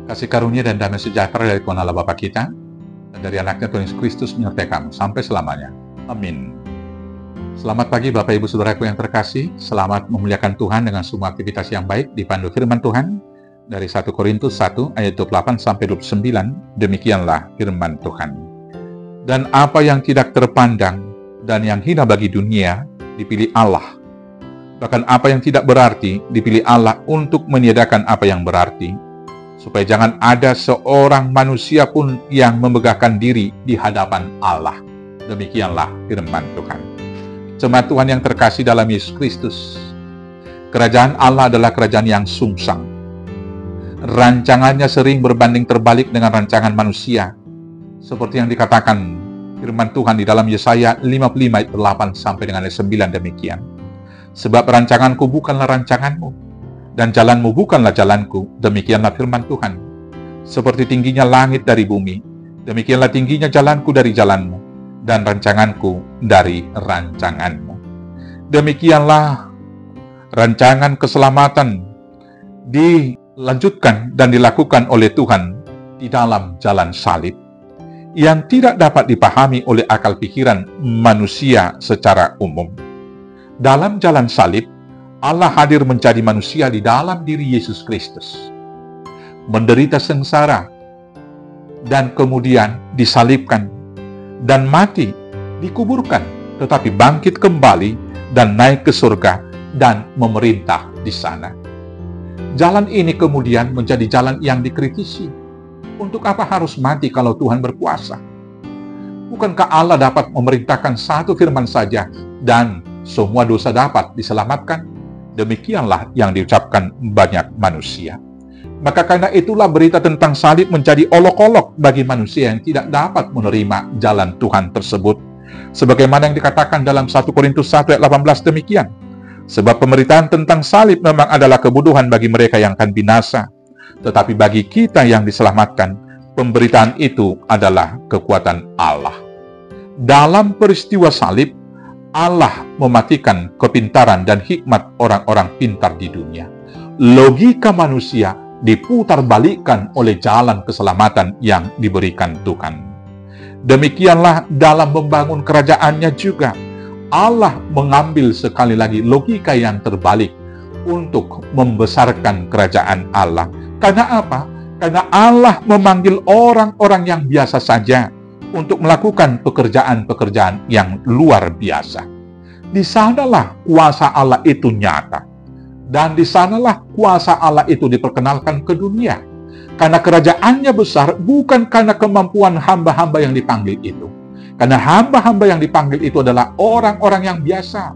Kasih karunia dan damai sejahtera dari Tuhan Allah Bapa kita, dan dari anaknya Tuhan Yesus Kristus menyertai kamu sampai selamanya. Amin. Selamat pagi Bapak Ibu Saudaraku yang terkasih. Selamat memuliakan Tuhan dengan semua aktivitas yang baik dipandu firman Tuhan dari 1 Korintus 1 ayat 28 sampai 29. Demikianlah firman Tuhan. Dan apa yang tidak terpandang dan yang hina bagi dunia dipilih Allah. Bahkan apa yang tidak berarti dipilih Allah untuk meniadakan apa yang berarti, supaya jangan ada seorang manusia pun yang memegahkan diri di hadapan Allah. Demikianlah firman Tuhan. Jemaat Tuhan yang terkasih dalam Yesus Kristus, kerajaan Allah adalah kerajaan yang sungsang. Rancangannya sering berbanding terbalik dengan rancangan manusia, seperti yang dikatakan firman Tuhan di dalam Yesaya 55 ayat 8 sampai dengan ayat 9 demikian. Sebab rancanganku bukanlah rancanganmu, dan jalanmu bukanlah jalanku, demikianlah firman Tuhan. Seperti tingginya langit dari bumi, demikianlah tingginya jalanku dari jalanmu, dan rancanganku dari rancanganmu. Demikianlah rancangan keselamatan dilanjutkan dan dilakukan oleh Tuhan di dalam jalan salib, yang tidak dapat dipahami oleh akal pikiran manusia secara umum. Dalam jalan salib, Allah hadir menjadi manusia di dalam diri Yesus Kristus, menderita sengsara, dan kemudian disalibkan, dan mati, dikuburkan, tetapi bangkit kembali, dan naik ke surga, dan memerintah di sana. Jalan ini kemudian menjadi jalan yang dikritisi. Untuk apa harus mati kalau Tuhan berkuasa? Bukankah Allah dapat memerintahkan satu firman saja, dan semua dosa dapat diselamatkan? Demikianlah yang diucapkan banyak manusia. Maka karena itulah berita tentang salib menjadi olok-olok bagi manusia yang tidak dapat menerima jalan Tuhan tersebut. Sebagaimana yang dikatakan dalam 1 Korintus 1 ayat 18 demikian. Sebab pemberitaan tentang salib memang adalah kebodohan bagi mereka yang akan binasa. Tetapi bagi kita yang diselamatkan, pemberitaan itu adalah kekuatan Allah. Dalam peristiwa salib, Allah mematikan kepintaran dan hikmat orang-orang pintar di dunia. Logika manusia diputarbalikkan oleh jalan keselamatan yang diberikan Tuhan. Demikianlah dalam membangun kerajaannya juga. Allah mengambil sekali lagi logika yang terbalik untuk membesarkan kerajaan Allah. Karena apa? Karena Allah memanggil orang-orang yang biasa saja untuk melakukan pekerjaan-pekerjaan yang luar biasa. Di sanalah kuasa Allah itu nyata. Dan di sanalah kuasa Allah itu diperkenalkan ke dunia. Karena kerajaannya besar bukan karena kemampuan hamba-hamba yang dipanggil itu. Karena hamba-hamba yang dipanggil itu adalah orang-orang yang biasa.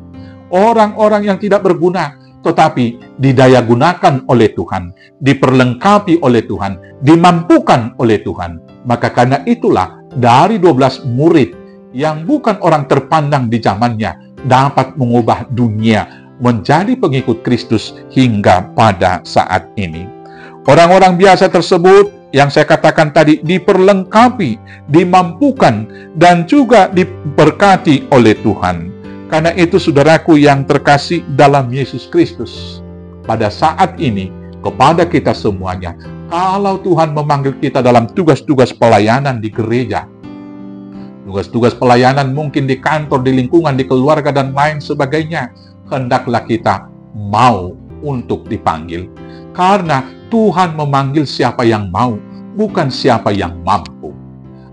Orang-orang yang tidak berguna, tetapi didayagunakan oleh Tuhan, diperlengkapi oleh Tuhan, dimampukan oleh Tuhan. Maka karena itulah dari 12 murid yang bukan orang terpandang di zamannya dapat mengubah dunia menjadi pengikut Kristus hingga pada saat ini. Orang-orang biasa tersebut yang saya katakan tadi diperlengkapi, dimampukan, dan juga diberkati oleh Tuhan. Karena itu saudaraku yang terkasih dalam Yesus Kristus, pada saat ini kepada kita semuanya, kalau Tuhan memanggil kita dalam tugas-tugas pelayanan di gereja, tugas-tugas pelayanan mungkin di kantor, di lingkungan, di keluarga, dan lain sebagainya, hendaklah kita mau untuk dipanggil. Karena Tuhan memanggil siapa yang mau, bukan siapa yang mampu.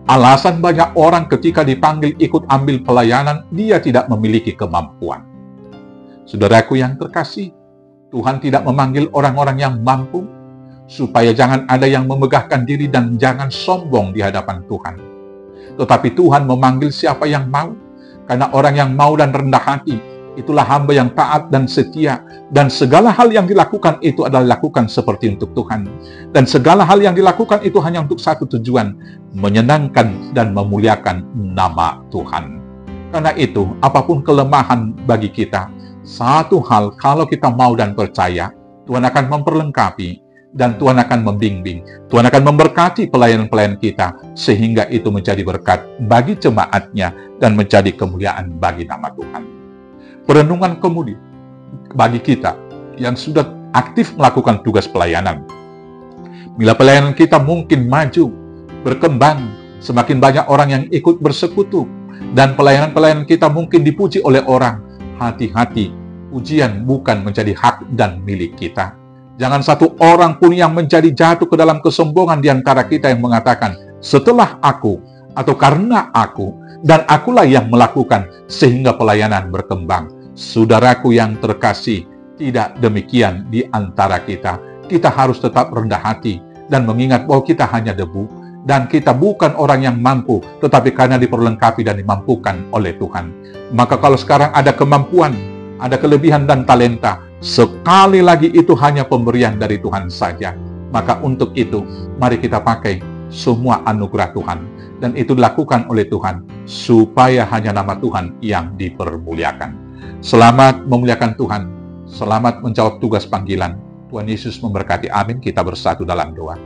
Alasan banyak orang ketika dipanggil ikut ambil pelayanan, dia tidak memiliki kemampuan. Saudaraku yang terkasih, Tuhan tidak memanggil orang-orang yang mampu, supaya jangan ada yang memegahkan diri dan jangan sombong di hadapan Tuhan. Tetapi Tuhan memanggil siapa yang mau, karena orang yang mau dan rendah hati, itulah hamba yang taat dan setia, dan segala hal yang dilakukan itu adalah dilakukan seperti untuk Tuhan. Dan segala hal yang dilakukan itu hanya untuk satu tujuan, menyenangkan dan memuliakan nama Tuhan. Karena itu, apapun kelemahan bagi kita, satu hal kalau kita mau dan percaya, Tuhan akan memperlengkapi, dan Tuhan akan membimbing. Tuhan akan memberkati pelayan-pelayan kita, sehingga itu menjadi berkat bagi jemaatnya dan menjadi kemuliaan bagi nama Tuhan. Perenungan kemudian bagi kita yang sudah aktif melakukan tugas pelayanan. Bila pelayanan kita mungkin maju, berkembang, semakin banyak orang yang ikut bersekutu, dan pelayanan-pelayanan kita mungkin dipuji oleh orang, hati-hati, pujian bukan menjadi hak dan milik kita. Jangan satu orang pun yang menjadi jatuh ke dalam kesombongan di antara kita yang mengatakan, setelah aku, atau karena aku, dan akulah yang melakukan, sehingga pelayanan berkembang. Saudaraku yang terkasih, tidak demikian di antara kita. Kita harus tetap rendah hati, dan mengingat bahwa kita hanya debu, dan kita bukan orang yang mampu, tetapi karena diperlengkapi dan dimampukan oleh Tuhan. Maka kalau sekarang ada kemampuan, ada kelebihan dan talenta, sekali lagi itu hanya pemberian dari Tuhan saja. Maka untuk itu, mari kita pakai semua anugerah Tuhan. Dan itu dilakukan oleh Tuhan, supaya hanya nama Tuhan yang dipermuliakan. Selamat memuliakan Tuhan. Selamat menjawab tugas panggilan. Tuhan Yesus memberkati. Amin. Kita bersatu dalam doa.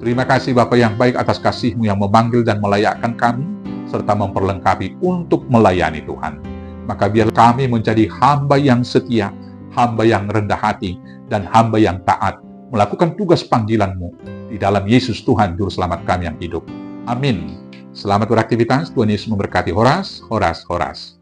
Terima kasih Bapa yang baik atas kasih-Mu yang memanggil dan melayakkan kami, serta memperlengkapi untuk melayani Tuhan. Maka biar kami menjadi hamba yang setia, hamba yang rendah hati, dan hamba yang taat, melakukan tugas panggilan-Mu. Di dalam Yesus Tuhan, Juru Selamat kami yang hidup. Amin. Selamat beraktivitas. Tuhan Yesus memberkati. Horas, horas, horas.